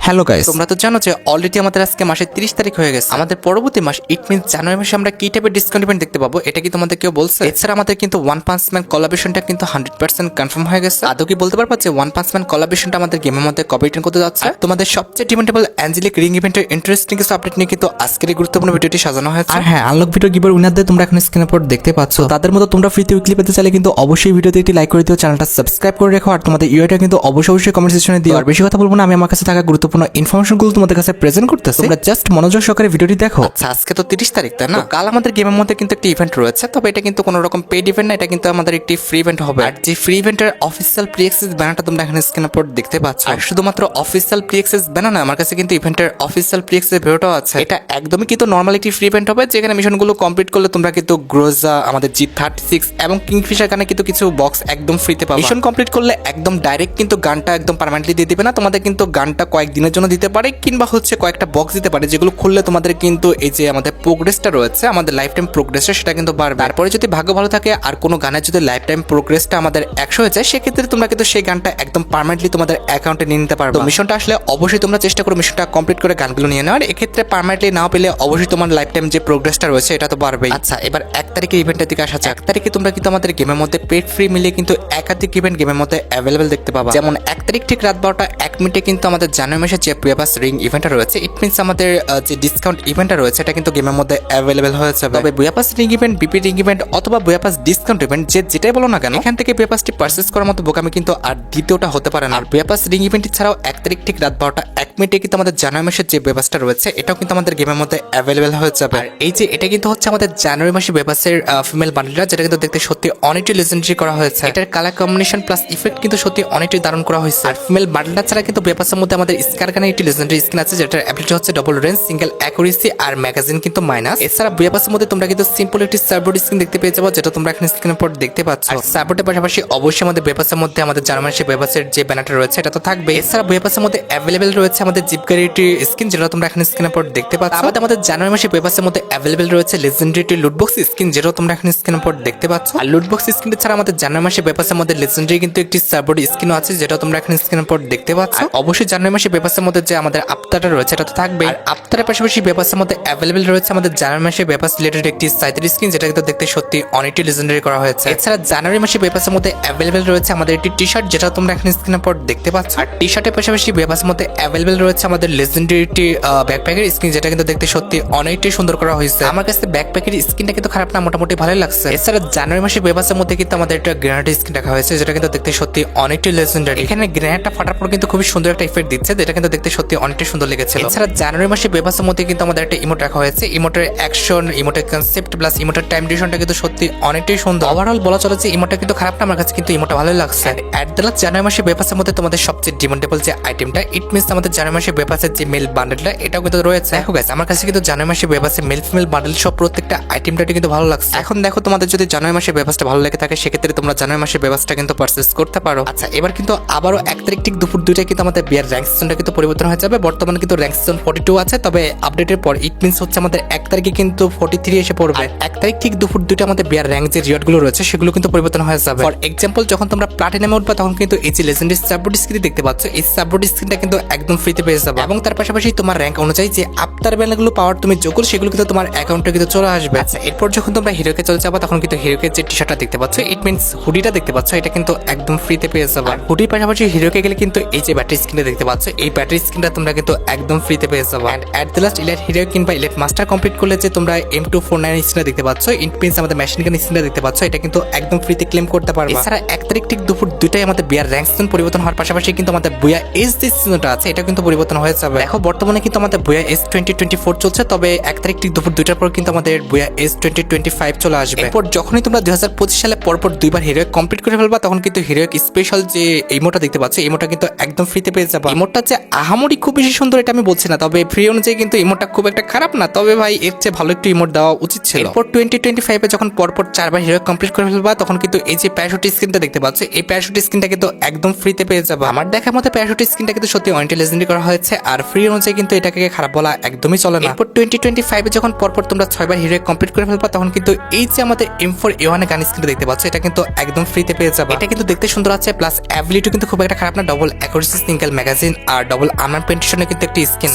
Hello guys, তোমরা তো জানো যে অলরেডি আমাদের আজকে মাসের 30 তারিখ হয়ে গেছে। আমাদের পরবর্তী মাস ইট মিনস জানুয়ারি মাসে আমরা কি টাইপের ডিসকাউন্ট ইভেন্ট দেখতে পাবো, এটা কি তোমাদের কেউ বলছে? এছাড়া আমাদের কিন্তু ওয়ান পাঞ্চ ম্যান কোলাবরেশনটা কিন্তু 100% কনফার্ম হয়ে গেছে। আদৌ কি বলতে পারবা যে ওয়ান পাঞ্চ ম্যান কোলাবরেশনটা আমাদের গেমের মধ্যে কবে রিটার্ন করতে যাচ্ছে? আর তোমাদের সবচেয়ে ডিমান্ডেবল অ্যাঞ্জেলিক রিং ইভেন্টের ইন্টারেস্টিং কিছু আপডেট নিয়ে কিন্তু আজকের এই গুরুত্বপূর্ণ ভিডিওটি সাজানো হয়েছে। আর হ্যাঁ, আনলক ভিডিও গিভার উইনারদের তোমরা এখন স্ক্রিনের পর দেখতে পাচ্ছ। তাদের মতো তোমরা ফ্রিতে উইকলি পেতে চাইলে কিন্তু অবশ্যই ভিডিওতে একটি লাইক করে দিও, চ্যানেলটা সাবস্ক্রাইব করে রেখো, আর তোমাদের ইউআইটা কিন্তু অবশ্যই কমেন্ট সেকশনে দিও। আর বেশি কথা বলবো না, আমি আমার কাছে থাকা গুরুত্বপূর্ণ ইনফরমেশনগুলো তোমাদের কাছে প্রেজেন্ট করতেছি, তোমরা জাস্ট মনোযোগ সহকারে ভিডিওটি দেখো। আচ্ছা, আজকে তো 30 তারিখ, তাই না? কাল আমাদের গেমের মধ্যে কিন্তু একটা ইভেন্ট রয়েছে, তবে এটা কিন্তু কোনো রকম পেড ইভেন্ট না, এটা কিন্তু আমাদের একটি ফ্রি ইভেন্ট হবে। আর যে ফ্রি ইভেন্টের অফিসিয়াল প্রি অ্যাক্সেস ব্যানারটা তোমরা এখানে স্ক্রিনের উপর দেখতে পাচ্ছ। আর শুধুমাত্র অফিসিয়াল প্রি অ্যাক্সেস ব্যানার না, আমার কাছে কিন্তু ইভেন্টের অফিসিয়াল প্রি অ্যাক্সেস ভিডিওটাও আছে। এটা একদমই কিন্তু নরমাল একটি ফ্রি ইভেন্ট হবে, যেখানে মিশনগুলো কমপ্লিট করলে তোমরা কিন্তু গ্রোজা, আমাদের G36 এবং কিংফিশার গানে কিন্তু কিছু বক্স একদম ফ্রিতে পাবে। মিশন কমপ্লিট করলে একদম ডাইরেক্ট কিন্তু গানটা একদম পার্মানেন্টলি দিয়ে দিবে না, তোমাদের কিন্তু গানটা কয়েকদিনের জন্য দিতে পারে, কিংবা হচ্ছে কয়েকটা বক্স দিতে পারে, যেগুলো খুললে তোমাদের কিন্তু এই যে আমাদের প্রোগ্রেসটা রয়েছে, আমাদের লাইফ টাইম প্রোগ্রেসটা, সেটা কিন্তু বাড়বে। তারপরে যদি ভাগ্য ভালো থাকে আর কোনো গানের যদি লাইফ টাইম প্রোগ্রেসটা আমাদের 100 হয়ে যায়, সেক্ষেত্রে তোমরা কিন্তু সেই গানটা একদম পার্মানেন্টলি তোমাদের অ্যাকাউন্টে নিয়ে নিতে পারবে। মিশনটা আসলে অবশ্যই তোমরা চেষ্টা করো মিশনটা কমপ্লিট করে গানগুলো নিয়ে নেওয়ার। এক্ষেত্রে পার্মানেন্টলি নাও পেলে অবশ্যই তোমার লাইফ টাইম যে প্রোগ্রেসটা রয়েছে এটা তো বাড়বেই। আচ্ছা, এবার 1 তারিখে ইভেন্টের দিকে আসা যাক। 1 তারিখে তোমরা কিন্তু আমাদের গেমের মধ্যে পেড ফ্রি মিলিয়ে কিন্তু একাধিক ইভেন্ট গেমের মধ্যে অ্যাভেলেবেল দেখতে পাবা। যেমন 1 তারিখ ঠিক রাত 12টা 1 মিনিটে কিন্তু আমাদের জানুয়ারি মাসে যে বুয়াপাস রিং ইভেন্টটা রয়েছে, ইট মিনস আমাদের যে ডিসকাউন্ট ইভেন্টটা রয়েছে এটা কিন্তু গেমের মধ্যে অ্যাভেলেবেল হয়ে যাবে। তবে বুয়াপাস ring event, BP ring event অথবা বুয়াপাস ডিসকাউন্ট ইভেন্ট যেটাই বলো না কেন, এখান থেকে বুয়াপাসটি পারচেজ করার মতো বোকামি কিন্তু আর দ্বিতীয়টা হতে পারে না। আর বুয়াপাস রিং ইভেন্ট ছাড়াও 1 তারিখ ঠিক রাত 12টা 1 মিনিটে কিন্তু আমাদের জানুয়ারি মাসের যে বুয়াপাসটা রয়েছে এটাও কিন্তু আমাদের গেমের মধ্যে অ্যাভেলেবেল হয়ে যাবে। আর এই যে এটা কিন্তু হচ্ছে আমাদের জানুয়ারি মাসে বুয়াপাসের ফিমেল বান্ডেলটা, যেটা কিন্তু দেখতে সত্যি অনেকটাই লেজেন্ডারি করা হয়েছে। এটার কালার কম্বিনেশন প্লাস ইফেক্ট কিন্তু সত্যি অনেকটাই দারুণ করা হয়েছে। আর ফিমেল বান্ডেলটা ছাড়া কিন্তু বুয়াপাসের মধ্যে আমাদের স্কার গানের একটি লেজেন্ডারি স্কিন আছে, যেটার অ্যাবিলিটি হচ্ছে ডবল রেঞ্জ, সিঙ্গেল অ্যাকুরেসি আর ম্যাগাজিন কিন্তু মাইনাস। এছাড়া বুয়াপাসের মধ্যে তোমরা কিন্তু সিম্পল একটি সার্বোর্ড স্কিন দেখতে পেয়ে যাবো, যেটা তোমরা এখানে স্ক্রিনের উপর দেখতে পাচ্ছ। আর সার্বোর্ডের পাশাপাশি অবশ্যই আমাদের বুয়াপাসের মধ্যে আমাদের জার্মানি বুয়াপাসের যে ব্যানারটা রয়েছে এটা তো থাকবে। এছাড়া বুয়াপাসের মধ্যে অ্যাভেলেবেল রয়েছে আমাদের জিপ গাড়িটি স্কিন, যেটা তোমরা এখানে স্ক্রিনের উপর দেখতে পাচ্ছ। আমাদের জানুয়ারি মাসে বুয়াপাসের মধ্যে অ্যাভেলেবেল রয়েছে লেজেন্ডারি লুটবক্স স্কিন, যেটা তোমরা এখানে স্ক্রিনের উপর দেখতে পাচ্ছ। আর লুটবক্স স্কিন ছাড়া আমাদের জানুয়ারি মাসে বুয়াপাসের মধ্যে লেজেন্ডারি কিন্তু একটি সার্বোর্ড স্কিনও আছে, যেটা তোমরা এখানে স্ক্রিনের উপর দেখতে পাচ্ছ। অবশ্যই জানুয়ারি মাসে বুয়াপাসের মধ্যে যে আমাদের আফতারটা রয়েছে এটা তো থাকবে। আর আফতারের পাশাপাশি বুয়াপাসের মধ্যে অ্যাভেলেবেল রয়েছে আমাদের জানুয়ারি মাসে বুয়াপাস রিলেটেড একটি সাইটের স্কিন, যেটা কিন্তু দেখতে সত্যি অনেকটি লেজেন্ডারি করা হয়েছে। এছাড়া জানুয়ারি মাসে বুয়াপাসের মধ্যে অ্যাভেলেবেল রয়েছে আমাদের একটি টি শার্ট, যেটা তোমরা এখানে স্ক্রিনের উপর দেখতে পাচ্ছ। আর টি শার্টের পাশাপাশি বুয়াপাসের মধ্যে অ্যাভেলেবেল রয়েছে আমাদের লেজেন্ডারি একটি ব্যাকপ্যাকের স্কিন, যেটা কিন্তু দেখতে সত্যি অনেকটাই সুন্দর করা হয়েছে। আমার কাছে ব্যাকপ্যাকের স্কিনটা কিন্তু খারাপ না, মোটামুটি ভালোই লাগছে। এছাড়া জানুয়ারি মাসে বুয়াপাসের মধ্যে কিন্তু আমাদের একটা গ্রেনেড স্কিন রাখা হয়েছে, যেটা কিন্তু দেখতে সত্যি অনেকটাই লেজেন্ডারি। এখানে গ্রেনেডটা ফাটার পর কিন্তু খুবই সুন্দর একটা ইফেক্ট দিচ্ছে, যেটা কিন্তু দেখতে সত্যি অনেকটাই সুন্দর লেগেছে। এছাড়া জানুয়ারি মাসে বুয়াপাসের মধ্যে কিন্তু আমাদের একটা ইমোট রাখা হয়েছে, ইমোটের অ্যাকশন, ইমোটের কনসেপ্ট প্লাস ইমোটের টাইম ডিউরেশনটা কিন্তু সত্যি অনেকটাই সুন্দর। ওভারঅল বলা চলে যে ইমোটটা কিন্তু খারাপ না, আমার কাছে কিন্তু ইমোটটা ভালোই লাগছে। এট দ্য লাস্ট জানুয়ারি মাসে বুয়াপাসের মধ্যে তোমাদের সবচেয়ে ডিমান্ডেবল যে আইটেমটা, ইট মিনস আমাদের জানুয়ারি মাসে বুয়াপাসের যে মেল বান্ডেলটা, এটাও কিন্তু রয়েছে। দেখো গাইস, আমার কাছে কিন্তু জানুয়ারি মাসে বুয়াপাসের মেল ফিমেল বান্ডেল সব প্রত্যেকটা আইটেমটা কিন্তু ভালো লাগছে। এখন দেখো, তোমাদের যদি জানুয়ারি মাসে বুয়াপাসটা ভালো লেগে থাকে, সেক্ষেত্রে তোমরা জানুয়ারি মাসে বুয়াপাসটা কিন্তু পারচেজ করতে পারো। আচ্ছা, এবার কিন্তু আবারও 1 তারিখ ঠিক দুপুর 2টায় কিন্তু আমাদের বিয়ার র্যাঙ্ক সিজনটা কিন্তু পরিবর্তন হয়ে যাবে। বর্তমানে কিন্তু র্যাঙ্ক সিজন 42 আছে, তবে আপডেটের পর ইট মিনস হচ্ছে আমাদের 1 তারিখে কিন্তু 43 এসে পড়বে। 1 তারিখ ঠিক দুপুর 2টা আমাদের বিয়ার র্যাঙ্ক যে রিওয়ার্ড গুলো রয়েছে সেগুলো কিন্তু পরিবর্তন হয়ে যাবে। ফর এক্সাম্পল, যখন তোমরা প্লাটিনামে উঠবা তখন কিন্তু এই যে লেজেন্ডারি সাপোর্ট স্ক্রিন দেখতে পাচ্ছ, এই সাপোর্ট স্ক্রিনটা কিন্তু একদম ফ্রিতে পেয়ে যাবে। এবং তার পাশাপাশি তোমার র্যাঙ্ক অনুযায়ী যে আফটার ব্যানারগুলো পাওয়ার তুমি যোগ করো, সেগুলো কিন্তু তোমার অ্যাকাউন্টে কিন্তু চলে আসবে। আচ্ছা, এরপর যখন তোমরা হিরোকে চলে যাবা তখন কিন্তু হিরোকে যে টি শার্টটা দেখতে পাচ্ছ, ইট মিনস হুডিটা দেখতে পাচ্ছ, এটা কিন্তু একদম ফ্রিতে পেয়ে যাবে। হুডির পাশাপাশি হিরোকে গেলে কিন্তু এই যে ব্যাটারি স্ক্রিনটা দেখতে পাচ্ছ, এই ব্যাটারি স্ক্রিনটা তোমরা কিন্তু একদম ফ্রিতে পেয়ে যাবে। And at the last elite hero কিংবা ইলাইট মাস্টার কমপ্লিট করলে যে তোমরা M249 স্ক্রিনটা দেখতে পাচ্ছ, ইট মিনস আমাদের মেশিন গান স্ক্রিনটা দেখতে পাচ্ছ, এটা কিন্তু একদম ফ্রিতে ক্লেম করতে পারবে। এছাড়া 1 তারিখ ঠিক দুপুর 2টায় আমাদের বিয়ার র্যাঙ্ক সিজন পরিবর্তন হওয়ার পাশাপাশি কিন্তু আমাদের বুয়া এজ যে সিজনটা আছে এটা কিন্তু পরিবর্তন হয়ে যাবে। দেখো, বর্তমানে কিন্তু আমাদের বুয়া এজ 2024 চলছে, তবে 1 তারিখ ঠিক দুপুর 2টার পর কিন্তু আমাদের বুয়া এজ 2025 চলে আসবে। এরপর যখনই তোমরা 2025 সালে পরপর 2বার হিরোইক কমপ্লিট করে ফেলবা, তখন কিন্তু হিরোইক স্পেশাল যে ইমোটা দেখতে পাচ্ছ, ইমোটা কিন্তু একদম ফ্রিতে পেয়ে যাবে। ইমোটটা যে আহামরি খুব বেশি সুন্দর এটা আমি বলছি না, তবে ফ্রি অনুযায়ী কিন্তু ইমোটটা খুব একটা খারাপ না, তবে ভাই এর চেয়ে ভালো একটু ইমোট দেওয়া উচিত ছিল। এরপর 2025 যখন পরপর 4বার হিরোইক কমপ্লিট করে ফেলবা, তখন কিন্তু এই যে প্যারাশুট স্কিনটা দেখতে পাচ্ছ, এই প্যারাশুট স্কিনটা কিন্তু একদম ফ্রিতে পেয়ে যাবে। আমার দেখার মতো প্যারাশুট স্কিনটা কিন্তু সত্যি অনেকটা লেজেন্ডারি করা হয়েছে, আর ফ্রি অনুযায়ী কিন্তু এটাকে খারাপ বলা একদমই চলে না। এরপর 2025 যখন পরপর তোমরা 6বার হিরোইক কমপ্লিট করে ফেলবা, তখন কিন্তু এই যে আমাদের M4A1 গান স্কিনটা দেখতে পাচ্ছ, এটা কিন্তু একদম ফ্রিতে পেয়ে যাবে। এটা কিন্তু দেখতে সুন্দর আছে, প্লাস অ্যাবিলিটি কিন্তু খুব একটা খারাপ না, ডবল অ্যাকুরেসি, সিঙ্গেল ম্যাগাজিন আর ডবল আর্মার পেন্টেশনে কিন্তু একটি স্কিন,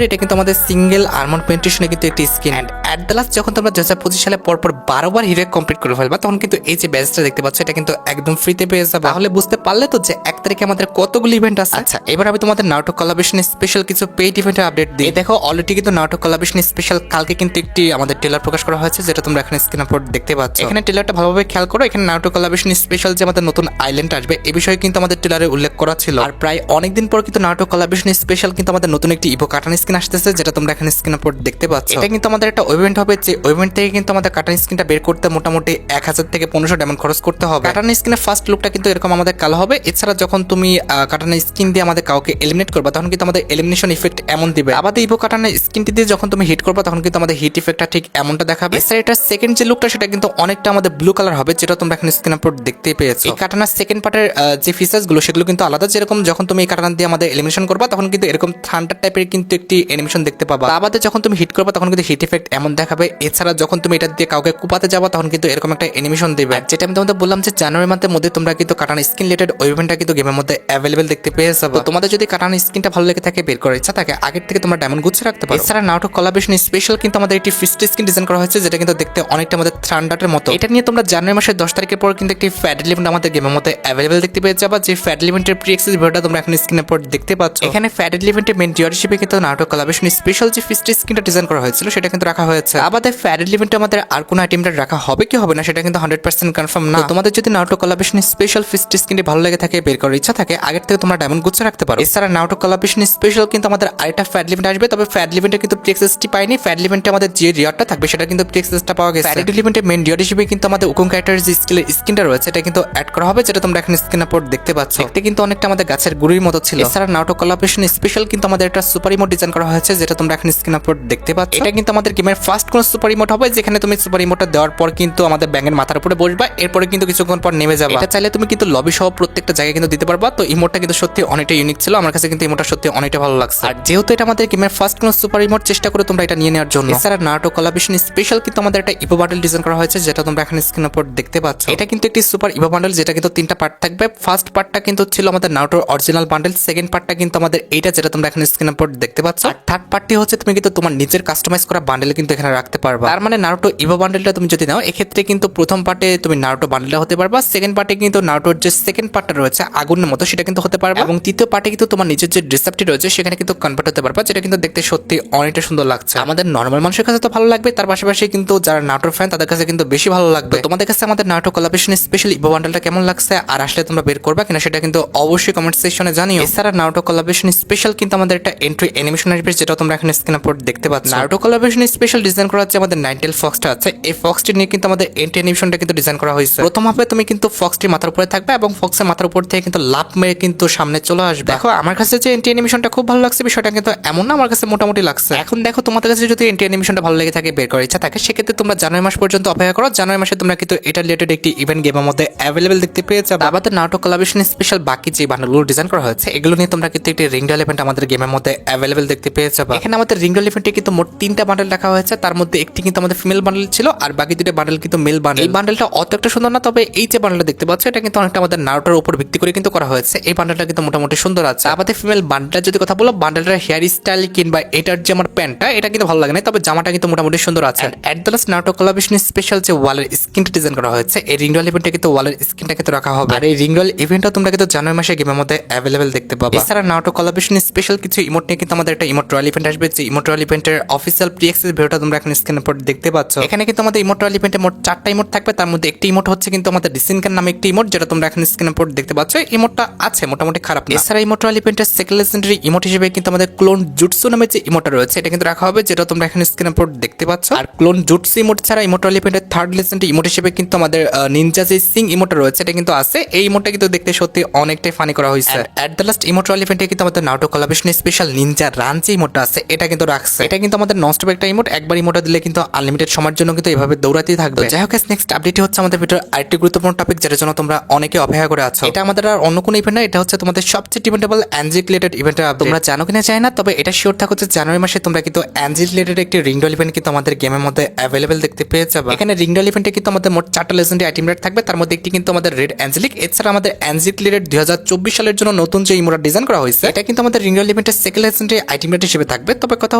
এটা কিন্তু আমাদের সিঙ্গেল আর্মার পেন্টেশনে কিন্তু একটি skin. And at the last যখন তোমরা 2025 সালে পরপর 12 বার হিরো কমপ্লিট করে ফেলবা তখন কিন্তু এই যে ব্যাজটা দেখতে পাচ্ছ এটা কিন্তু একদম ফ্রিতে পেয়ে যাবে। তাহলে বুঝতে পারলে তো যে 1 তারিখে আমাদের কতগুলো ইভেন্ট আছে। আচ্ছা এবার আমি তোমাদের নারুটো কোলাবরেশন স্পেশাল কিছু পেইড ইভেন্টের আপডেট দিই। দেখো অলরেডি কিন্তু নারুটো কোলাবরেশন স্পেশাল কালকে কিন্তু একটি আমাদের ট্রেলার প্রকাশ করা হয়েছে, যেটা তোমরা এখানে স্ক্রিন আপলোড দেখতে পাচ্ছ। এখানে ট্রেলারটা ভালোভাবে খেয়াল করো, এখানে নারুটো কোলাবরেশন স্পেশাল যে আমাদের নতুন আইল্যান্ড আসবে এই বিষয়ে কিন্তু আমাদের ট্রেলারে উল্লেখ করা ছিল। আর প্রায় অনেকদিন পর কিন্তু নারুটো কোলাবরেশন স্পেশাল কিন্তু আমাদের নতুন একটি ইভো কাটান স্কিন আসতেছে, যেটা তোমরা এখানে স্ক্রিন আপলোড দেখতে পাচ্ছ। এটা কিন্তু আমাদের একটা ইভেন্ট হবে, যে ইভেন্ট থেকে কিন্তু আমাদের কাটান স্কিনটা বের করতে মোটামুটি 1000 থেকে 1500 ডায়মন্ড খরচ করতে হবে। কাটান স্কিনের ফার্স্ট লুকটা কিন্তু এরকম আমাদের কালো হবে। এছাড়া যখন তুমি কাটান স্কিন দিয়ে আমাদের কাউকে এলিমিনেট করবা তখন কিন্তু আমাদের এলিমিনেশন ইফেক্ট এমন দিবে। আমাদের ইভো কাটানের স্কিনটি দিয়ে যখন তুমি হিট করবা তখন কিন্তু আমাদের হিট ইফেক্টটা ঠিক এমনটা দেখাবে। এছাড়া এটা সেকেন্ড যে লুকটা সেটা কিন্তু অনেকটা আমাদের ব্লু কালার হবে, যেটা তোমরা এখানে স্ক্রিন আপলোড দেখতেই পেয়েছো। এই কাটানার সেকেন্ড পার্টের যে ফিচার্স গুলো সেগুলো কিন্তু আলাদা, যেরকম যখন তুমি এই কাটানা দিয়ে আমাদের এলিমিনেশন করবা তখন কিন্তু এরকম থান্ডার টাইপের কিন্তু একটি অ্যানিমেশন দেখতে পাবা। আবার যখন তুমি হিট করবা তখন কিন্তু হিট ইফেক্ট এমন দেখাবে। এছাড়া যখন তুমি এটা দিয়ে কাউকে কুপাতে যাবা তখন কিন্তু এরকম একটা অ্যানিমেশন দিবে। যেটা আমি তোমাদের বললাম যে জানুয়ারি মাসের মধ্যে তোমরা কিন্তু কাটানা স্কিন রিলেটেড ইভেন্টটা কিন্তু গেমের মধ্যে অ্যাভেলেবেল দেখতে পেয়ে যাবে। তো তোমাদের যদি কাটানা স্কিনটা ভালো লেগে থাকে, বের করার ইচ্ছা থাকে, আগের থেকে তোমরা ডায়মন্ড গুছিয়ে রাখতে পারো। এছাড়া নারুটো কোলাবরেশন স্পেশাল কিন্তু আমাদের একটি ফিস্ট স্কিন ডিজাইন করা হয়েছে, যেটা কিন্তু দেখতে অনেকটা আমাদের থান্ডারের মতো। এটা নিয়ে তোমরা জানুয়ারি মাসের 10 তারিখের পর কিন্তু একটি ফ্যাড ইভেন্ট আমাদের গেমের মধ্যে অ্যাভেলেবেল দেখতে পেয়ে যাবা। যে ফ্যাড ইভেন্টের প্রি অ্যাক্সেস ভিডিওটা তোমরা এখন স্ক্রিনের পর দেখতে পাচ্ছ। এখানে ফ্যাড ইভেন্টের মেইন ডিওর হিসেবে কিন্তু নারুটো কোলাবরেশন স্পেশাল যে ফিস্ট স্কিনটা ডিজাইন করা হয়েছিল সেটা কিন্তু রাখা হয়েছে। আমাদের ফ্যাড ইভেন্টে আমাদের আর কোনো আইটেমটা রাখা হবে কি হবে না সেটা কিন্তু 100% কনফার্ম না। তোমাদের যদি নারুটো কোলাবরেশন স্পেশাল ফিস্ট স্কিনটি ভালো লেগে থাকে, বের করার ইচ্ছা থাকে, আগের থেকে তোমরা ডায়মন্ড গুছিয়ে রাখতে পারো। এছাড়া নারুটো কোলাবরেশন স্পেশাল কিন্তু আমাদের আরেকটা ফ্যাড ইভেন্ট আসবে, তবে ফ্যাড ইভেন্টে কিন্তু প্রি অ্যাক্সেসটি পাইনি। ফ্যাড ইভেন্টে আমাদের যে রিওয়ার্ডটা থাকবে সেটা কিন্তু প্রি অ্যাক্সেসটা পাওয়া গেছে। ফ্যাড ইভেন্টের মেইন রিওয়ার্ড হিসেবে কিন্তু আমাদের উকুং ক্যারেক্টারের যে স্কিনটা রয়েছে এটা কিন্তু অ্যাড করা হবে, যেটা তোমরা এখানে স্ক্রিন আপলোড দেখতে পাচ্ছ। দেখতে কিন্তু অনেকটা আমাদের গাছের গুড়ির মতো ছিল। এছাড়া নারুটো কোলাবরেশন স্পেশাল কিন্তু আমাদের একটা সুপার ইমোট ডিজাইন করা হয়েছে, যেটা তোমরা এখানে স্ক্রিন আপলোড দেখতে পাচ্ছ। এটা কিন্তু আমাদের গেমের ফার্স্ট কোন সুপার ইমোট হবে, যেখানে তুমি সুপার ইমোটটা দেওয়ার পর কিন্তু আমাদের ব্যাঙের মাথার উপরে বসবা, এরপরে কিন্তু কিছুক্ষণ পর নেমে যাবে। এটা চাইলে তুমি কিন্তু লবি সহ প্রত্যেকটা জায়গায় কিন্তু দিতে পারবা। তো ইমোটটা কিন্তু সত্যি অনেকটা ইউনিক ছিল, আমার কাছে কিন্তু ইমোটটা সত্যি অনেকটা ভালো লাগছে। আর যেহেতু এটা আমাদের গেমের ফার্স্ট কোন সুপার ইমোট, চেষ্টা করে তোমরা এটা নিয়ে নেওয়ার জন্য। এছাড়া নারুটো কোলাবরেশন স্পেশাল কিন্তু আমাদের একটা ইভো বান্ডেল ডিজাইন করা হয়েছে, যেটা তোমরা এখানে স্ক্রিন আপলোড দেখতে পাচ্ছ। এটা কিন্তু একটি সুপার ইভো বান্ডেল, যেটা কিন্তু 3টা পার্ট থাকবে। ফার্স্ট পার্টটা কিন্তু ছিল আমাদের নারুটোর অরিজিনাল বান্ডেল, সেকেন্ড পার্টটা কিন্তু আমাদের এইটা, যেটা তোমরা এখানে স্ক্রিন আপলোড দেখতে পাচ্ছ। আর থার্ড পার্টটি হচ্ছে তুমি কিন্তু তোমার নিজের কাস্টমাইজ করা বান্ডেল কিন্তু এখানে রাখতে পারবা। তার মানে নারুটো ইভো বান্ডেলটা তুমি যদি নাও, এক্ষেত্রে কিন্তু প্রথম পার্টে তুমি নারুটো বান্ডেলটা হতে পারবা, সেকেন্ড পার্টে কিন্তু নারুটোর যে সেকেন্ড পার্টটা রয়েছে আগুনের মতো সেটা কিন্তু হতে পারবা, এবং তৃতীয় পার্টে কিন্তু তোমার নিজের যে ড্রেসআপটি রয়েছে সেখানে কিন্তু কনভার্ট হতে পারবা, যেটা কিন্তু দেখতে সত্যি অনেকটা সুন্দর লাগছে। আমাদের নর্মাল মানুষের কাছে তো ভালো লাগবে, তার পাশাপাশি কিন্তু যারা নারুটোর ফ্যান তাদের কাছে কিন্তু বেশি ভালো লাগবে। তোমাদের কাছে আমাদের নারুটো কোলাবরেশন স্পেশাল ইভো বান্ডেলটা কেমন লাগছে, আর আসলে তোমরা বের করবা কিনা সেটা কিন্তু অবশ্যই কমেন্ট সেকশনে জানিও। এছাড়া নারুটো কোলাবরেশন স্পেশাল কিন্তু আমাদের একটা এন্ট্রি অ্যানিমেশন আসবে, যেটা তোমরা এখানে স্ক্রিন আপলোড দেখতে পাচ্ছ। নারুটো কোলাবরেশন স্পেশাল ডিজাইন করা হচ্ছে আমাদের নাইনটেল ফক্সটা আছে, এই ফক্সটি নিয়ে কিন্তু আমাদের এন্ট্রি অ্যানিমেশনটা কিন্তু ডিজাইন করা হয়েছে। প্রথম হবে তুমি কিন্তু ফক্সটি মাথার উপরে থাকবে এবং ফক্সের মাথার উপর থেকে কিন্তু লাফ মেরে কিন্তু সামনে চলে আসবে। দেখো আমার কাছে যে এন্ট্রি অ্যানিমেশনটা খুব ভালো লাগছে, বিষয়টা কিন্তু এমন না, আমার কাছে মোটামুটি লাগছে। এখন দেখো তোমাদের কাছে যদি এন্ট্রি অ্যানিমেশনটা ভালো লেগে থাকে, বের করার ইচ্ছা থাকে, সেক্ষেত্রে তোমরা জানুয়ারি মাস পর্যন্ত অপেক্ষা করো। জানুয়ারি মাসে তোমরা কিন্তু এটা রিলেটেড একটি ইভেন্ট গেমের মধ্যে অ্যাভেলেবেল দেখতে পেয়ে যাবে। আমাদের নারুটো কোলাবরেশন স্পেশাল বাকি যে বান্ডেলগুলো ডিজাইন করা হয়েছে এগুলো নিয়ে তোমরা কিন্তু একটি রিংডল ইভেন্ট আমাদের গেমের মধ্যে অ্যাভেলেবেল দেখতে পেয়ে যাবে। এখানে আমাদের রিংডল ইভেন্টে কিন্তু মোট 3টা বান্ডেল রাখা হয়েছে, তার মধ্যে একটি কিন্তু আমাদের ফিমেল বান্ডেল ছিল আর বাকি 2টা বান্ডেল কিন্তু মেল বান্ডেল। এই বান্ডেলটা অত একটা সুন্দর না, তবে এই যে বান্ডেলটা দেখতে পাচ্ছ এটা কিন্তু অনেকটা আমাদের নারুটোর উপর ভিত্তি করে কিন্তু করা হয়েছে। এই বান্ডেলটা কিন্তু মোটামুটি সুন্দর আছে। আমাদের ফিমেল বান্ডেলটা যদি কথা বলো, বান্ডেলটার হেয়ার স্টাইল কিংবা এটার যে আমার প্যান্টটা এটা কিন্তু ভালো লাগে না, তবে জামাটা কিন্তু মোটামুটি সুন্দর আছে। এট the last Naruto collaboration special যে ওয়ালের স্কিনটা ডিজাইন করা হয়েছে, এই রিংডল ইভেন্টে কিন্তু ওয়ালের স্কিনটা কিন্তু রাখা হবে। আর এই রিংডল ইভেন্টটা তোমরা কিন্তু জানুয়ারি মাসে গেমের মধ্যে অ্যাভেলেবেল দেখতে পাবে। এছাড়া নারুটো কোলাবরেশন স্পেশাল কিছু ইমোট নিয়ে কিন্তু আমাদের একটা ইমোট রয়্যাল ইভেন্ট আসবে, যে ইমোট রয়্যাল ইভেন্টের অফিসিয়াল প্রি অ্যাক্সেস ভিডিওটা তোমরা এখন স্ক্রিনের উপর দেখতে পাচ্ছ। এখানে কিন্তু আমাদের ইমোট রয়্যাল ইভেন্টে মোট 4টা ইমোট থাকবে, তার মধ্যে একটি ইমোট হচ্ছে কিন্তু আমাদের ডিসিনকান নামে একটি ইমোট, যেটা তোমরা এখন স্ক্রিনের উপর দেখতে পাচ্ছ। ইমোটটা আছে মোটামুটি খারাপ না। এছাড়া ইমোট রয়্যাল ইভেন্টের সেকেন্ড লেজেন্ডারি ইমোট হিসেবে কিন্তু আমাদের ক্লোন জুটসু নামে যে ইমোটটা রয়েছে এটা কিন্তু রাখা হবে, যেটা তোমরা এখন স্ক্রিনের উপর দেখতে পাচ্ছ। আর ক্লোন জুটসু ইমোট ছাড়া ইমোট রয়্যাল ইভেন্টের থার্ড লেজেন্ডারি ইমোট হিসেবে কিন্তু আমাদের নিনজা যে সিং ইমোটটা রয়েছে এটা কিন্তু আছে। এই ইমোটটা কিন্তু দেখতে সত্যি অনেকটাই ফানি করা হয়েছে। এট দ্য লাস্ট ইমোট রয়্যাল ইভেন্টে কিন্তু আমাদের Naruto collaboration special Ninja run যে ইমোটটা আছে এটা কিন্তু রাখছে। এটা কিন্তু আমাদের ননস্টপ একটা ইমোট, একবার ইমোটটা দিলে কিন্তু আনলিমিটেড সময়ের জন্য কিন্তু এইভাবে দৌড়াতেই থাকবে। যাই হোক, নেক্সট আপডেটটি হচ্ছে আমাদের ভিডিওর আরেকটি গুরুত্বপূর্ণ টপিক, যেটার জন্য তোমরা অনেকে অপেক্ষা করে আছো। এটা আমাদের আর অন্য কোনো ইভেন্ট না, এটা হচ্ছে তোমাদের সবচেয়ে ডিমান্ডেবল অ্যাঞ্জি রিলেটেড ইভেন্টের আপডেট। তোমরা জানো কিনা চাই না, তবে এটা শিওর থাকো যে জানুয়ারি মাসে তোমরা কিন্তু অ্যাঞ্জি রিলেটেড একটি রিংডল ইভেন্ট কিন্তু আমাদের গেমের মধ্যে অ্যাভেলেবেল দেখতে পেয়ে যাবে। এখানে রিংডল ইভেন্টে কিন্তু আমাদের মোট 4টা লেজেন্ডারি আইটেম থাকবে, তার মধ্যে একটি কিন্তু আমাদের রেড অ্যাঞ্জেলিক। এছাড়া আমাদের অ্যাঞ্জি রিলেটেড 2024 সালের জন্য নতুন যে ইমোটা ডিজাইন করা করা হয়েছে এটা কিন্তু আমাদের রিং রয়্যাল ইভেন্টের সেকেন্ড লেজেন্ডারি আইটেম রেট হিসেবে থাকবে। তবে কথা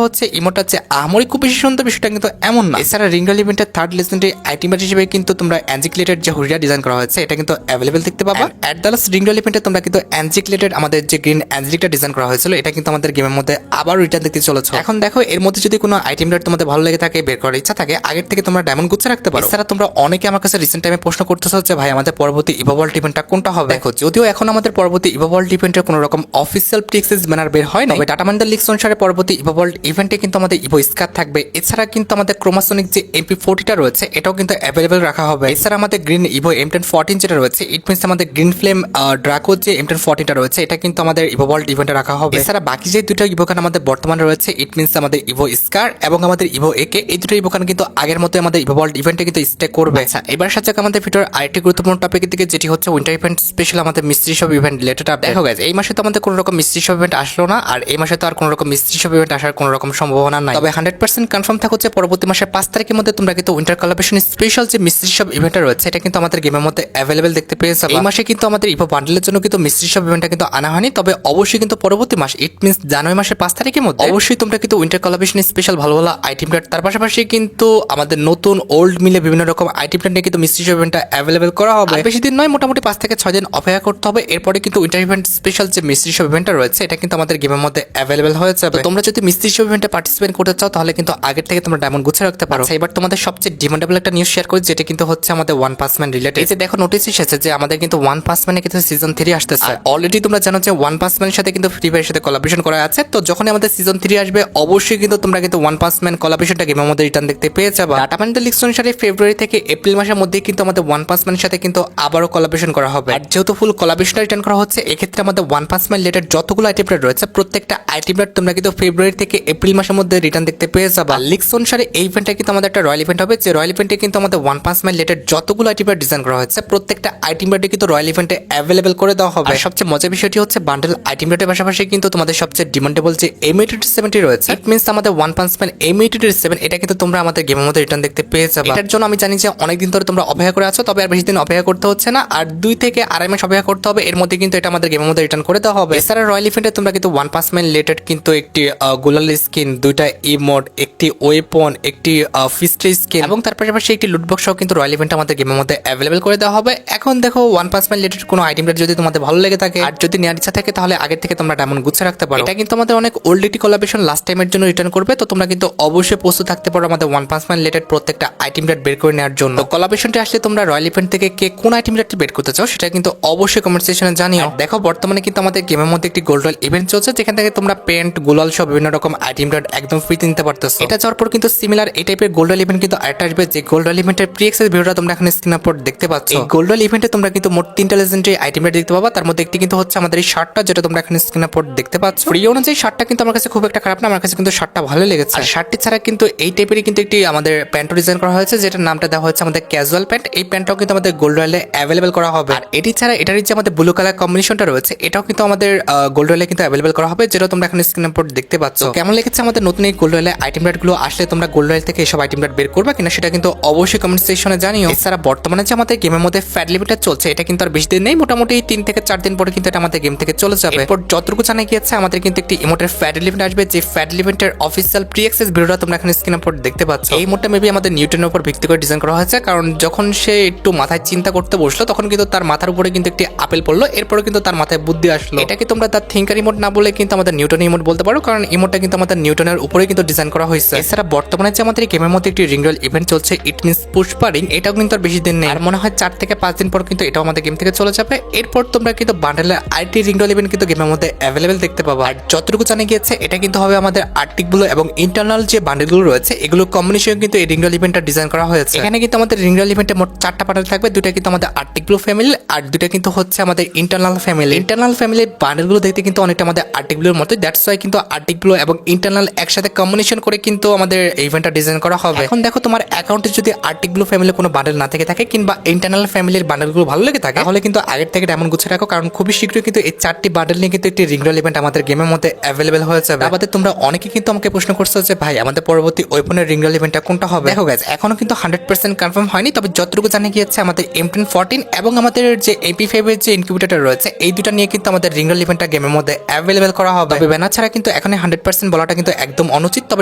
হচ্ছে ইমোটটা যে আমরি খুব বেশি সুন্দর বিষয়টা কিন্তু এমন না। এছাড়া রিং রয়্যাল ইভেন্টের থার্ড লেজেন্ডারি আইটেম রেট হিসেবে কিন্তু তোমরা অ্যাঞ্জিক্লেটেড যে হুরিয়া ডিজাইন করা হয়েছে এটা কিন্তু অ্যাভেলেবল দেখতে পাবা। At the last ring royal ইভেন্টে তোমরা কিন্তু অ্যাঞ্জিক্লেটেড আমাদের যে গ্রিন অ্যাঞ্জিকটা ডিজাইন করা হয়েছিল এটা কিন্তু আমাদের গেমের মধ্যে আবার রিটার্ন দেখতে চলেছে। এখন দেখো এর মধ্যে যদি কোনো আইটেম রেট তোমাদের ভালো লেগে থাকে, বের করার ইচ্ছা থাকে, আগের থেকে তোমরা ডায়মন্ড গুচ্ছে রাখতে পারো। এছাড়া তোমরা অনেকে আমার কাছে রিসেন্ট টাইমে প্রশ্ন করতেছো যে ভাই আমাদের পরবর্তী ইভো ওয়ার্ল্ড ইভেন্টটা কোনটা হবে। দেখো যদিও এখন আমাদের পরবর্তী ইভো ওয়ার্ল্ড ইভেন্টের কোনো রকম অফিসিয়াল প্রিএক্সেস ব্যানার বের হয় না, তবে টাটা মাইন্ডার লিগস অনুসারে পরবর্তী ইভো ওয়ার্ল্ড ইভেন্টে কিন্তু আমাদের ইভো স্কার থাকবে। এছাড়া কিন্তু আমাদের ক্রোমাসোনিক যে MP40টা রয়েছে এটাও কিন্তু অ্যাভেলেবল রাখা হবে। এছাড়া আমাদের গ্রিন ইভো M1014 যেটা রয়েছে ইট মিনস আমাদের গ্রিন ফ্লেম ড্রাকো যে M1014টা রয়েছে এটা কিন্তু আমাদের ইভো ওয়ার্ল্ড ইভেন্টে রাখা হবে। এছাড়া বাকি যে দুটো ইভোকান আমাদের বর্তমানে রয়েছে ইট মিনস আমাদের ইভো স্কার এবং আমাদের ইভো একে, এই দুটো ইভোকান কিন্তু আগের মতো আমাদের ইভো ওয়ার্ল্ড ইভেন্টে কিন্তু স্টে করবে। আচ্ছা এবার সাথে আমাদের ভিডিওর আরেকটি গুরুত্বপূর্ণ টপিকের দিকে, যেটি হচ্ছে উইন্টার ইভেন্ট স্পেশাল আমাদের mystery shop event related update. দেখো গাইস এই মাসে তো আমাদের কোনো রকম মিস্ট্রি শপ ইভেন্ট আসলো না, আর এই মাসে তো আর কোনো রকম মিস্ট্রি শপ ইভেন্ট আসার কোনো রকম সম্ভাবনা নাই। তবে 100% কনফার্ম থাকা হচ্ছে পরবর্তী মাসের 5 তারিখের মধ্যে তোমরা কিন্তু উইন্টার কোলাবরেশন স্পেশাল যে মিস্ট্রি শপ ইভেন্টটা রয়েছে এটা কিন্তু আমাদের গেমের মধ্যে অ্যাভেলেবল দেখতে পেয়ে যাবে। এই মাসে কিন্তু আমাদের ইভো বান্ডেলের জন্য কিন্তু মিস্ট্রি শপ ইভেন্টটা কিন্তু আনা হয়নি, তবে অবশ্যই কিন্তু পরবর্তী মাস ইট মিনস জানুয়ারি মাসের 5 তারিখের মধ্যে অবশ্যই তোমরা কিন্তু উইন্টার কোলাবরেশন স্পেশাল ভালো ভালো আইটেম কার্ড, তার পাশাপাশি কিন্তু আমাদের নতুন ওল্ড মিলে বিভিন্ন রকম আইটেম কার্ড নিয়ে কিন্তু মিস্ট্রি শপ ইভেন্টটা অ্যাভেলেবল করা হবে। বেশি দিন নয়, মোটামুটি 5 থেকে 6 দিন অপেক্ষা করতে হবে। এরপরে কিন্তু উইন্টার ইভেন্ট স্পেশাল যে মিস্ট্রি শপ ইভেন্টটা রয়েছে এটা কিন্তু আমাদের গেমের মধ্যে অ্যাভেলেবল হয়ে যাবে। তোমরা যদি মিস্ট্রি শপ ইভেন্টে পার্টিসিপেট করতে চাও তাহলে কিন্তু আগের থেকে তোমরা ডায়মন্ড গুছিয়ে রাখতে পারো। এবার তোমাদের সবচেয়ে ডিমান্ডেবল একটা নিউজ শেয়ার করি, যেটা কিন্তু হচ্ছে আমাদের ওয়ান পাস ম্যান রিলেটেড। এই যে দেখো নোটিস এসেছে যে আমাদের কিন্তু ওয়ান পাস ম্যানে কিন্তু সিজন 3 আসতেছে। অলরেডি তোমরা জানো যে ওয়ান পাস ম্যানের সাথে কিন্তু ফ্রি ফায়ারের সাথে কোলাবরেশন করা আছে। তো যখন আমাদের সিজন 3 আসবে অবশ্যই কিন্তু তোমরা কিন্তু ওয়ান পাস ম্যান কোলাবরেশনটা গেমের মধ্যে রিটার্ন দেখতে পেয়ে যাবে। টাটা মাইন্ডার লিগস অনুসারে ফেব্রুয়ারি থেকে এপ্রিল মাসের মধ্যে কিন্তু আমাদের ওয়ান পাস ম্যানের সাথে কিন্তু আবারও কোলাবরেশন করা হবে। আর যেহেতু ফুল কোলাবরেশন রিটার্ন করা হচ্ছে, এক্ষেত্রে আমাদের ওয়ান পাস ম্যান রিলেটেড যতগুলো আইটেম রয়েছে প্রত্যেকটা আইটেম তোমরা কিন্তু ফেব্রুয়ারি থেকে এপ্রিল মাসের মধ্যে রিটার্ন দেখতে পেয়ে যাবে। লিগস অনুসারে এই ইভেন্টটা কিন্তু আমাদের একটা রয়্যাল ইভেন্ট হবে, যে রয়্যাল ইভেন্টে কিন্তু আমাদের ওয়ান পাস ম্যান রিলেটেড যতগুলো আইটেম ডিজাইন করা হয়েছে প্রত্যেকটা আইটেম কিন্তু রয়্যাল ইভেন্টে অ্যাভেলেবল করে দেওয়া হবে। আর সবচেয়ে মজার বিষয়টি হচ্ছে বান্ডেল আইটেম রেটের পাশাপাশি কিন্তু তোমাদের সবচেয়ে ডিমান্ডেবল যে M870 রয়েছে ইট মিনস আমাদের ওয়ান পাস ম্যান M870 এটা কিন্তু তোমরা আমাদের গেমের মধ্যে রিটার্ন দেখতে পেয়ে যাবে। এটার জন্য আমি জানি যে অনেকদিন ধরে তোমরা অপেক্ষা করে আছো, তবে আর বেশি দিন অপেক্ষা করতে হচ্ছে না, আর 2 থেকে আড়াই মাস অপেক্ষা করতে হবে। এর মধ্যে কিন্তু এটা আমাদের গেমের মধ্যে রিটার্ন করে দেওয়া হবে। এছাড়া রয়্যাল ইভেন্টে তোমরা কিন্তু ওয়ান পাস ম্যান রিলেটেড কিন্তু একটি গোলাল স্কিন, 2টা ইমোট, একটি ওয়েপন, একটি ফিস্ট্রি স্কিন এবং তার পাশাপাশি একটি লুটবক্স সহ কিন্তু রয়্যাল ইভেন্ট আমাদের গেমের মধ্যে অ্যাভেলেবল করে দেওয়া হবে। এখন দেখো ওয়ান পাস ম্যান রিলেটেড কোনো আইটেম যদি তোমাদের ভালো লেগে থাকে আর যদি নেওয়ার ইচ্ছা থাকে তাহলে আগের থেকে তোমরা ডায়মন্ড গুছিয়ে রাখতে পারো। এটা কিন্তু আমাদের অনেক ওল্ড একটি কোলাবরেশন লাস্ট টাইমের জন্য রিটার্ন করবে, তো তোমরা কিন্তু অবশ্যই প্রস্তুত থাকতে পারো আমাদের ওয়ান পাস ম্যান রিলেটেড প্রত্যেকটা আইটেম রেট বের করে নেওয়ার জন্য। কোলাবরেশনটা আসলে তোমরা রয়্যাল ইভেন্ট থেকে কে কোন আইটেম রেট বের করতে চাও সেটা কিন্তু অবশ্যই কমেন্ট সেকশনে জানিও। দেখো বর্তমানে কিন্তু আমাদের গেমের মধ্যে একটি গোল্ড রয়্যাল ইভেন্ট চলছে, যেখান থেকে তোমরা পেন্ট, গোলাল সব বিভিন্ন রকম আইটেম রেট একদম ফ্রিতে নিতে পারতেছো। এটা যাওয়ার পর কিন্তু সিমিলার এই টাইপের গোল্ড রয়্যাল ইভেন্ট কিন্তু আরেকটা আসবে, যে গোল্ড রয়্যাল ইভেন্টের প্রি অ্যাক্সেস ভিডিওটা তোমরা এখন স্ক্রিন উপর দেখতে পাচ্ছ। এই গোল্ড রয়্যাল ইভেন্টে তোমরা কিন্তু মোট 3টা লেজেন্ডারি আইটেম রেট দেখতে পাবা, তার মধ্যে একটি কিন্তু হচ্ছে আমাদের এই শার্টটা, যেটা তোমরা এখন স্ক্রিন উপর দেখতে পাচ্ছ। ফ্রি অনুযায়ী শার্টটা কিন্তু আমার কাছে খুব একটা খারাপ না, আমার কাছে কিন্তু শার্টটা ভালো লেগেছে। আর শার্টটি ছাড়া কিন্তু এই টাইপেরই কিন্তু একটি আমাদের প্যান্টও ডিজাইন করা হয়েছে, যেটার নামটা দেওয়া হচ্ছে আমাদের ক্যাজুয়াল প্যান্ট। এই প্যান্টটাও কিন্তু আমাদের গোল্ড রয়্যালে অ্যাভেলেবল করা হবে। আর এটি ছাড়া এটার যে আমাদের ব্লু কালার কম্বিনেশনটা রয়েছে এটাও কিন্তু আমাদের গোল্ড রয়্যালে কিন্তু অ্যাভেলেবল করা হবে, যেটা তোমরা এখন স্ক্রিন উপর দেখতে পাচ্ছ। কেমন লেগেছে আমাদের নতুন এই গোল্ড রয়্যালে আইটেম রেট গুলো? আসলে তোমরা গোল্ড রয়্যাল থেকে এসব আইটেম রেট বের করবে কিনা সেটা কিন্তু অবশ্যই কমেন্ট সেকশনে জানিও। এছাড়া বর্তমানে যে আমাদের গেমের মধ্যে ফ্যাট লিমিটটা চলছে এটা কিন্তু আর বেশি দিন নেই, মোটামুটি 3 থেকে 4 দিন পরে কিন্তু এটা আমাদের গেম থেকে চলে যাবে। এরপর যতটুকু জানা গিয়েছে আমাদের কিন্তু একটি ইমোটের ফ্যাট লিমিট আসবে, যে ফ্যাট লিমিটের অফিসিয়াল প্রি অ্যাক্সেস ভিডিওটা তোমরা এখন স্ক্রিন উপর দেখতে পাচ্ছ। এই মোডটা মেবি আমাদের নিউটনের উপর ভিত্তি করে ডিজাইন করা হয়েছে, কারণ যখন সে একটু মাথায় চিন্তা করতে বসলো তখন কিন্তু তার মাথার উপরে কিন্তু একটি আপেল পড়লো, এরপরে কিন্তু তার মাথায় বুদ্ধি আসলো। এটাকে তোমরা তার থিঙ্কার ইমোট না বলে কিন্তু আমাদের নিউটন ইমোট বলতে পারো, কারণ ইমোটটা কিন্তু আমাদের নিউটনের উপরে কিন্তু ডিজাইন করা হয়েছে। এছাড়া বর্তমানে যে আমাদের গেমের মধ্যে একটি রিং রয়্যাল ইভেন্ট চলছে ইট মিনস পুষ্পা রিং, এটাও কিন্তু আর বেশি দিন নেই, আর মনে হয় 4 থেকে 5 দিন পর কিন্তু এটাও আমাদের গেম থেকে চলে যাবে। এরপর তোমরা কিন্তু বান্ডেলের আইটি রিং রয়্যাল ইভেন্ট কিন্তু গেমের মধ্যে অ্যাভেলেবল দেখতে পাবো। আর যতটুকু জানা গিয়েছে এটা কিন্তু হবে আমাদের আর্টিকগুলো এবং ইন্টারনাল যে বান্ডেলগুলো রয়েছে এগুলো কম্বিনেশন কিন্তু এই রিং রয়্যাল ইভেন্টটা ডিজাইন করা হয়েছে। এখানে কিন্তু আমাদের রিং রয়্যাল ইভেন্টে মোট 4টা বান্ডেল থাকবে, 2টা কিন্তু আমাদের আর্টিকগুলো ফ্যামিলি আর 2টা কিন্তু হচ্ছে আমাদের ইন্টারনাল ফ্যামিলি। ইন্টারনাল ফ্যামিলির বান্ডেলগুলো দেখতে কিন্তু অনেকটা আমাদের আর্টিকগুলোর মতো, দ্যাটস ওয়াই কিন্তু আর্টিকগুলো এবং ইন্টারনাল একসাথে কম্বিনেশন করে কিন্তু আমাদের ইভেন্টটা ডিজাইন করা হবে। এখন দেখো তোমার অ্যাকাউন্টে যদি আর্টিকগুলো ফ্যামিলির কোনো বান্ডেল না থেকে থাকে কিংবা ইন্টারনাল ফ্যামিলির বান্ডেলগুলো ভালো লেগে থাকে তাহলে কিন্তু আগের থেকে ডায়মন্ড গুছিয়ে রাখো, কারণ খুবই শীঘ্রই কিন্তু এই 4টি বান্ডেল নিয়ে কিন্তু একটি রিং রয়্যাল ইভেন্ট আমাদের গেমের মধ্যে অ্যাভেলেবল হয়ে যাবে। আমাদের তোমরা অনেকে কিন্তু আমাকে প্রশ্ন করছো যে ভাই আমাদের পরবর্তী ওয়েপনের রিং রয়্যাল ইভেন্টটা কোনটা হবে। দেখো গাইস এখনো কিন্তু 100% কনফার্ম হয়নি, তবে যতটুকু জানা গিয়েছে আমাদের M1014 এবং আমাদের যে MP5 এর যে ইনকিউবেটর রয়েছে এই দুটো নিয়ে কিন্তু আমাদের রিং রয়্যাল ইভেন্টটা গেমের মধ্যে অ্যাভেলেবেল করা হবে। তবে ব্যানার ছাড়া কিন্তু এখন 100% বলাটা কিন্তু একদম অনুচিত। তবে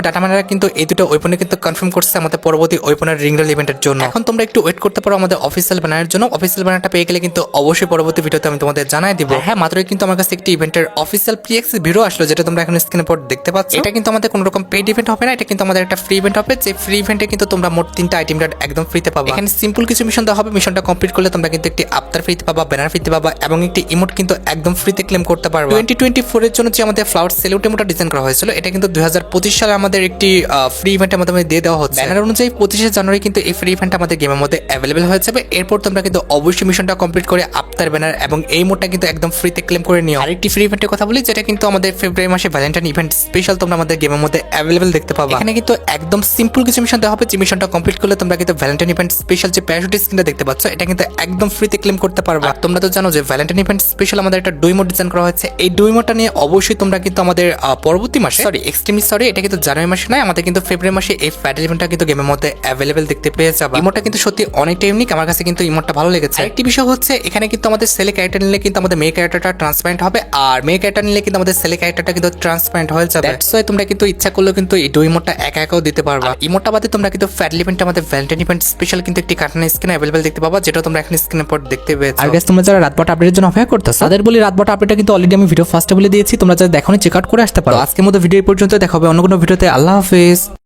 ডাটা মাইনাররা কিন্তু এই দুটো ওয়েপনে কিন্তু কনফার্ম করছে আমাদের পরবর্তী ওয়েপনের রিং রেল ইভেন্টের জন্য। এখন তোমরা একটু ওয়েট করতে পারো আমাদের অফিসিয়াল ব্যানারের জন্য। অফিসিয়াল ব্যানারটা পেয়ে গেলে কিন্তু অবশ্যই পরবর্তী ভিডিওতে আমি তোমাদের জানাই দিব। হ্যাঁ, মাত্রই কিন্তু আমার কাছে একটি ইভেন্টের অফিসিয়াল প্রি-অ্যাক্সেস ভিডিও আসলো, যেটা তোমরা এখন স্ক্রিনে পর দেখতে পাচ্ছ। এটা কিন্তু আমাদের কোনো রকম পেইড ইভেন্ট হবে না, এটা কিন্তু আমাদের একটা ফ্রি ইভেন্ট হবে। যে ফ্রি ইভেন্টে কিন্তু তোমরা মোট 3টা আইটেম কার্ড একদম ফ্রিতে পাবা। এখানে সিম্পল কিছু মিশন দেওয়া হবে, মিশনটা কমপ্লিট করলে তোমরা কিন্তু একটি আফতার ফ্রিতে পাবা, ব্যানার ফ্রিতে পাবা এবং একটি ইমোট কিন্তু একদম ফ্রিতে ক্লেম করতে পারবে। 2024 এর জন্য যে আমাদের ফ্লাওয়ার সেলুট ইমোটটা ডিজাইন করা হয়েছিল, এটা কিন্তু 2025 সালে আমাদের একটি ফ্রি ইভেন্টের মাধ্যমে দিয়ে দেওয়া হচ্ছে। ব্যানার অনুযায়ী 25শে জানুয়ারি কিন্তু এই ফ্রি ইভেন্ট আমাদের গেমের মধ্যে অ্যাভেলেবেল হয়ে যাবে। এরপর তোমরা কিন্তু অবশ্যই মিশনটা কমপ্লিট করে আফতার, ব্যানার এবং এই ইমোটটা কিন্তু একদম ফ্রিতে ক্লেম করে নিও। আরেকটি ফ্রি ইভেন্টের কথা বলি, যেটা কিন্তু আমাদের ফেব্রুয়ারি মাসে ভ্যালেন্টাইন ইভেন্ট স্পেশাল তোমরা আমাদের গেমের মধ্যে অ্যাভেলেবেল দেখতে পাবা। এখানে কিন্তু একদম সিম্পল কিছু মিশন দেওয়া হবে, যে মিশনটা কমপ্লিট করলে তোমরা কিন্তু ভ্যালেন্টাইন ইভেন্ট স্পেশাল যে প্যারাশুট স্কিনটা দেখতে পাচ্ছ, এটা কিন্তু একদম ফ্রিতে ক্লেম করতে পারবা। তোমরা তো জানো যে ভ্যালেন্টাইন ইভেন্ট স্পেশাল আমাদের একটা ডুই মোড ডিজাইন করা হয়েছে। এই ডুই মোডটা নিয়ে অবশ্যই তোমরা কিন্তু আমাদের পরবর্তী মাসে এটা কিন্তু জানুয়ারি মাসে নয়, আমাদের কিন্তু ফেব্রুয়ারি মাসে এই প্যাটেল ইভেন্টটা কিন্তু গেমের মধ্যে অ্যাভেলেবেল দেখতে পেয়ে যাবে। ইমোটটা কিন্তু সত্যি অনেকটা ইউনিক, আমার কাছে কিন্তু ইমোটটা ভালো লেগেছে। একটি বিষয় হচ্ছে এখানে কিন্তু আমাদের সেলে ক্যারেক্টার নিলে কিন্তু আমাদের মেয়ে ক্যারেক্টারটা ট্রান্সপারেন্ট হবে, আর মেয়ে ক্যারেক্টার নিলে কিন্তু আমাদের সেলে ক্যারেক্টারটা কিন্তু ট্রান্সপারেন্ট হয়ে যাবে। দ্যাটস ওয়াই তোমরা কিন্তু ইচ্ছা করলেও কিন্তু এই ডুই ইমোটটা একা একাও দিতে পারবা। ইমোটটা বাদে তোমরা কিন্তু প্যাটেল ইভেন্টে আমাদের ভ্যালেন্টাইন ইভেন্ট স্পেশাল কিন্তু একটি কার্টুন স্ক্রিনে অ্যাভেলেবেল দেখতে পাবা, যেটা তোমরা এখন স্ক্রিনে পর দেখতে পেয়েছো। আর গাইস, তোমরা যারা রাতবাটা আপডেটের জন্য অপেক্ষা করতেছো, তাদের বলি রাতবাটা আপডেটটা কিন্তু অলরেডি আমি ভিডিও ফার্স্টে বলে দিয়েছি, তোমরা যারা দেখোনি চেক আউট করে আসতে পারো। আজকের মতো ভিডিও এই পর্যন্ত, দেখা হবে অন্য কোনো ভিডিওতে। আল্লাহ হাফেজ।